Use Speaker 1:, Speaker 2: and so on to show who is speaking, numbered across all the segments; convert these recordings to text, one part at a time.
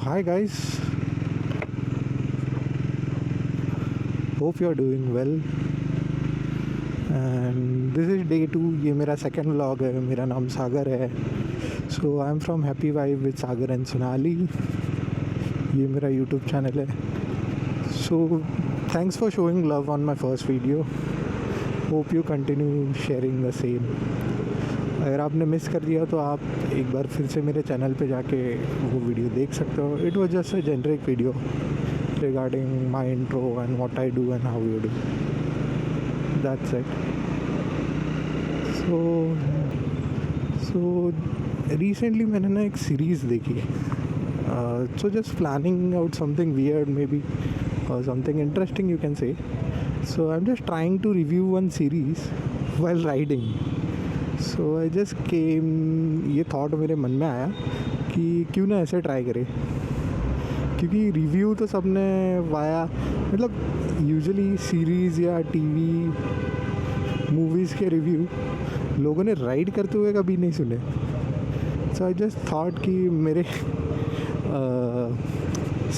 Speaker 1: Hi guys, hope you are doing well and this is day 2. ये मेरा second vlog है. मेरा नाम सागर है. So I am from happy vibe with Sagar and Sonali. ये मेरा यूट्यूब चैनल है. So thanks for showing love on my first video. Hope you continue sharing the same. अगर आपने मिस कर दिया तो आप एक बार फिर से मेरे चैनल पे जाके वो वीडियो देख सकते हो. It was just a generic video regarding my intro and what I do and how you do. That's it. So recently मैंने ना एक सीरीज़ देखी. So just planning out something weird maybe or something interesting you can say. So I'm just trying to review one series while riding. So I just came, ये thought मेरे मन में आया कि क्यों ना ऐसे ट्राई करें. क्योंकि रिव्यू तो सबने वाया मतलब यूजुअली सीरीज़ या टीवी मूवीज़ के रिव्यू लोगों ने राइड करते हुए कभी नहीं सुने. सो आई जस्ट थॉट कि मेरे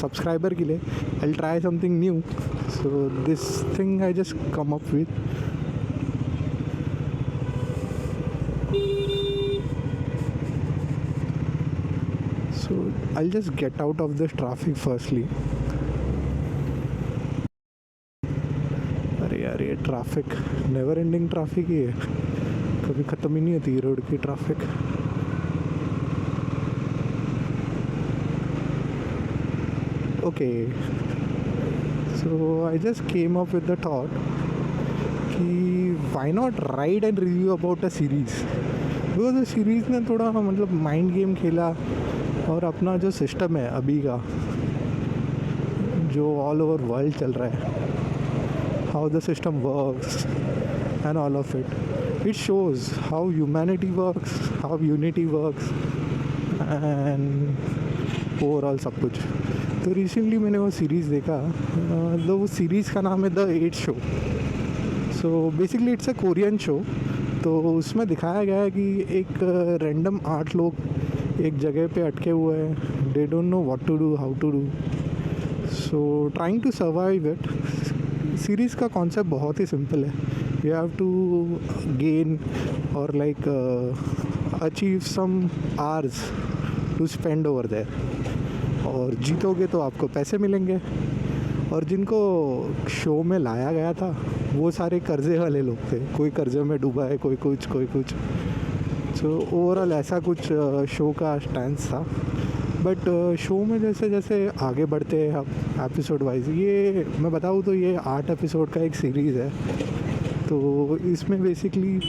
Speaker 1: सब्सक्राइबर के लिए I try something new. So this thing I just come up with. So I'll just get out of this traffic firstly. अरे यार ये ट्रैफिक नेवर एंडिंग ट्रैफिक ही है. कभी ख़त्म ही नहीं होती रोड की traffic. Okay so I just came up with the thought कि why not ride and review about a series. Because series ने थोड़ा मतलब माइंड गेम खेला और अपना जो सिस्टम है अभी का जो ऑल ओवर वर्ल्ड चल रहा है, how the system works and all of it shows how humanity works, how unity works and overall सब कुछ. तो रिसेंटली मैंने वो सीरीज़ देखा. तो वो सीरीज़ का नाम है the 8 show. So basically it's a Korean show. तो उसमें दिखाया गया है कि एक रैंडम 8 लोग एक जगह पे अटके हुए हैं. They don't know what to do, how to do. So trying to survive it. Series का कॉन्सेप्ट बहुत ही सिंपल है. यू हैव टू गेन और like achieve some hours to spend over there. और जीतोगे तो आपको पैसे मिलेंगे. और जिनको शो में लाया गया था वो सारे कर्जे वाले लोग थे. कोई कर्जे में डूबा है, कोई कुछ. सो ओवरऑल ऐसा कुछ शो का स्टैंस था. बट शो में जैसे जैसे आगे बढ़ते हैं अब एपिसोड वाइज, ये मैं बताऊँ तो ये 8 एपिसोड का एक सीरीज़ है. तो इसमें बेसिकली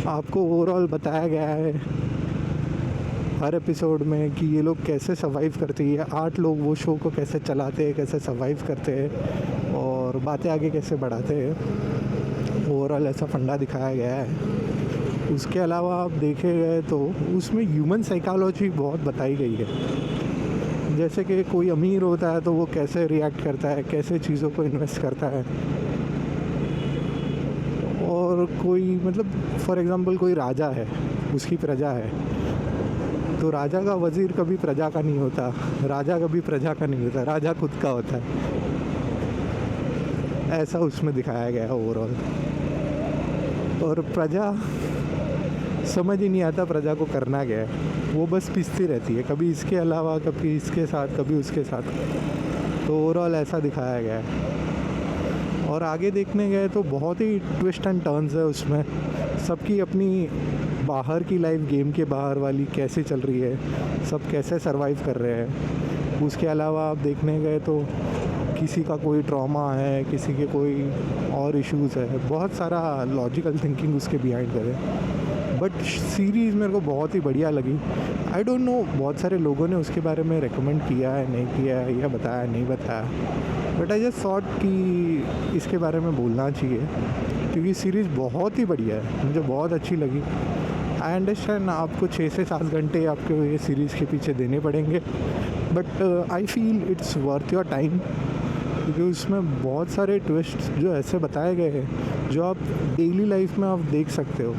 Speaker 1: आपको ओवरऑल बताया गया है हर एपिसोड में कि ये लोग कैसे सर्वाइव करते हैं. 8 लोग वो शो को कैसे चलाते हैं, कैसे सर्वाइव करते हैं और बातें आगे कैसे बढ़ाते हैं. ओवरऑल ऐसा फंडा दिखाया गया है. उसके अलावा आप देखे गए तो उसमें ह्यूमन साइकोलॉजी बहुत बताई गई है. जैसे कि कोई अमीर होता है तो वो कैसे रिएक्ट करता है, कैसे चीज़ों को इन्वेस्ट करता है. और कोई मतलब फॉर एग्ज़ाम्पल कोई राजा है, उसकी प्रजा है, तो राजा का वज़ीर कभी प्रजा का नहीं होता, राजा कभी प्रजा का नहीं होता, राजा खुद का होता है. ऐसा उसमें दिखाया गया है ओवरऑल. और प्रजा समझ ही नहीं आता प्रजा को करना क्या है. वो बस पिसती रहती है, कभी इसके अलावा, कभी इसके साथ, कभी उसके साथ. तो ओवरऑल ऐसा दिखाया गया है. और आगे देखने गए तो बहुत ही ट्विस्ट एंड टर्न्स है उसमें. सबकी अपनी बाहर की लाइफ, गेम के बाहर वाली कैसे चल रही है, सब कैसे सरवाइव कर रहे हैं. उसके अलावा आप देखने गए तो किसी का कोई ट्रॉमा है, किसी के कोई और इश्यूज़ है. बहुत सारा लॉजिकल थिंकिंग उसके बिहाइंड है. बट सीरीज़ मेरे को बहुत ही बढ़िया लगी. आई डोंट नो बहुत सारे लोगों ने उसके बारे में रेकमेंड किया है, नहीं किया है, या बताया नहीं बताया. बट आई जस्ट थॉट कि इसके बारे में बोलना चाहिए क्योंकि सीरीज़ बहुत ही बढ़िया है. मुझे बहुत अच्छी लगी. आई अंडरस्टैंड आपको 6 से 7 घंटे आपको ये सीरीज़ के पीछे देने पड़ेंगे. But I feel it's worth your time क्योंकि उसमें बहुत सारे ट्विस्ट जो ऐसे बताए गए हैं जो आप डेली लाइफ में आप देख सकते हो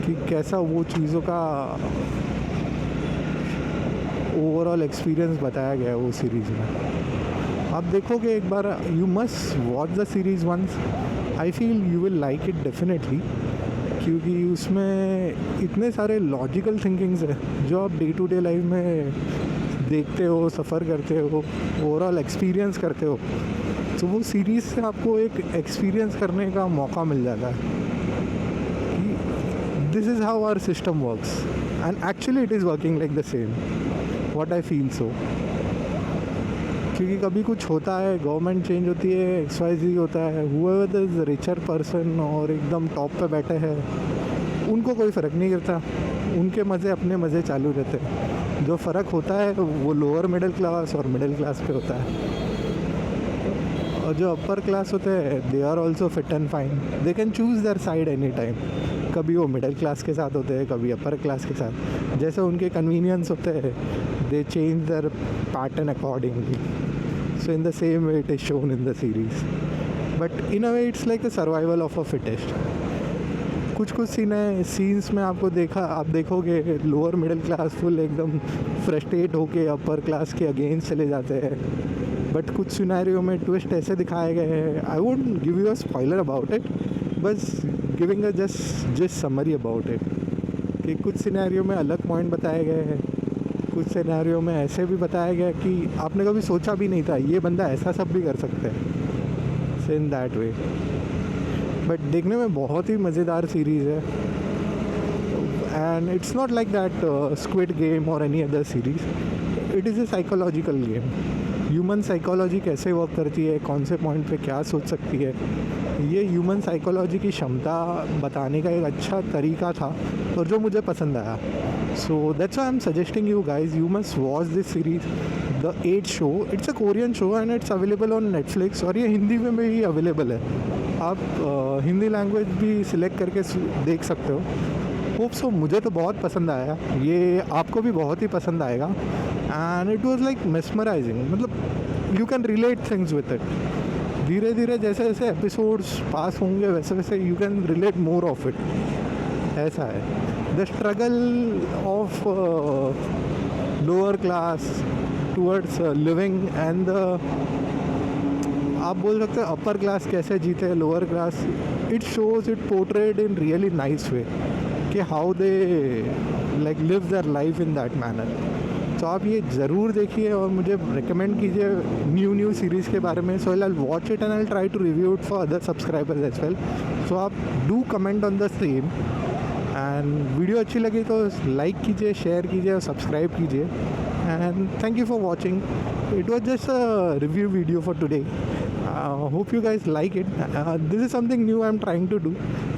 Speaker 1: कि कैसा वो चीज़ों का ओवरऑल एक्सपीरियंस बताया गया है वो सीरीज़ में। आप देखोगे एक बार, you must watch the series once, I feel you will like it definitely, क्योंकि उसमें इतने सारे लॉजिकल थिंकिंग्स है जो आप डे टू डे लाइफ में देखते हो, सफ़र करते हो, ओवरऑल एक्सपीरियंस करते हो। तो वो सीरीज़ से आपको एक एक्सपीरियंस करने का मौका मिल जाता है कि this is how our system works and actually it is working like the same, what I feel so. क्योंकि कभी कुछ होता है, गवर्नमेंट चेंज होती है, XYZ होता है, हुएवर इज रिचर पर्सन और एकदम टॉप पे बैठे हैं, उनको कोई फ़र्क नहीं करता, उनके मज़े अपने मज़े चालू रहते हैं। जो फ़र्क होता है वो लोअर मिडिल क्लास और मिडिल क्लास पे होता है। और जो अपर क्लास होते हैं, they are also fit and fine, they can choose their side any time. कभी वो मिडिल क्लास के साथ होते हैं, कभी अपर क्लास के साथ, जैसे उनके कन्वीनियंस होते हैं, दे change their pattern accordingly. So in the same way it is shown in the series, but in a way it's like a survival of a fittest. कुछ सीन्स में आप देखोगे लोअर मिडिल क्लास फुल एकदम frustrate होके upper class के against चले जाते हैं, बट कुछ सिनेरियो में ट्विस्ट ऐसे दिखाए गए हैं। I won't give you a spoiler about it, बस giving a just summary about it, कि कुछ सिनेरियो में अलग पॉइंट बताए गए हैं, कुछ सिनेरियो में ऐसे भी बताया गया कि आपने कभी सोचा भी नहीं था ये बंदा ऐसा सब भी कर सकता है, सो इन दैट वे। बट देखने में बहुत ही मज़ेदार सीरीज़ है, and it's not like that squid game और any other series, it is a psychological game. Human psychology कैसे वर्क करती है, कौन से पॉइंट पे क्या सोच सकती है, ये ह्यूमन साइकोलॉजी की क्षमता बताने का एक अच्छा तरीका था और जो मुझे पसंद आया। So that's why I'm suggesting you guys, you must watch this series, The 8 Show. It's a Korean show and it's available on Netflix, और ये हिंदी में भी अवेलेबल है। आप हिंदी लैंग्वेज भी सिलेक्ट करके देख सकते हो। होप सो, मुझे तो बहुत पसंद आया, ये आपको भी बहुत ही पसंद आएगा। And it was like mesmerising, मतलब you can relate things with it. धीरे धीरे जैसे जैसे एपिसोड्स पास होंगे वैसे वैसे you can relate more of it, ऐसा है। The struggle of lower class towards living and आप बोल सकते हैं अपर क्लास कैसे जीते lower class, it shows it portrayed in really nice way कि how they like live their life in that manner. तो आप ये ज़रूर देखिए और मुझे रिकमेंड कीजिए न्यू सीरीज़ के बारे में। So I will watch it and I will try to review it for other subscribers as well. So आप do comment on the same, and video अच्छी लगी तो लाइक कीजिए, शेयर कीजिए और सब्सक्राइब कीजिए। And thank you for watching, it was just a review video for today. Hope you guys like it. This is something new I'm trying to do,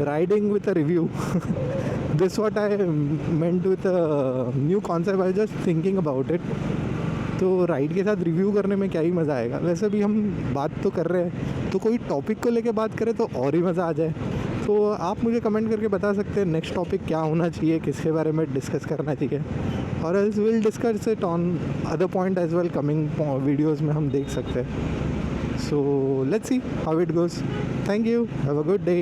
Speaker 1: riding with a review. This is what I meant with a new concept. I was just thinking about it. तो ride के साथ review करने में क्या ही मज़ा आएगा। वैसे भी हम बात तो कर रहे हैं, तो कोई टॉपिक को लेके बात करें तो और ही मज़ा आ जाए। तो आप मुझे कमेंट करके बता सकते हैं नेक्स्ट टॉपिक क्या होना चाहिए, किसके बारे में डिस्कस करना चाहिए, और else will discuss it on other point as well. Coming videos में हम देख सकते हैं। So let's see how it goes. Thank you. Have a good day.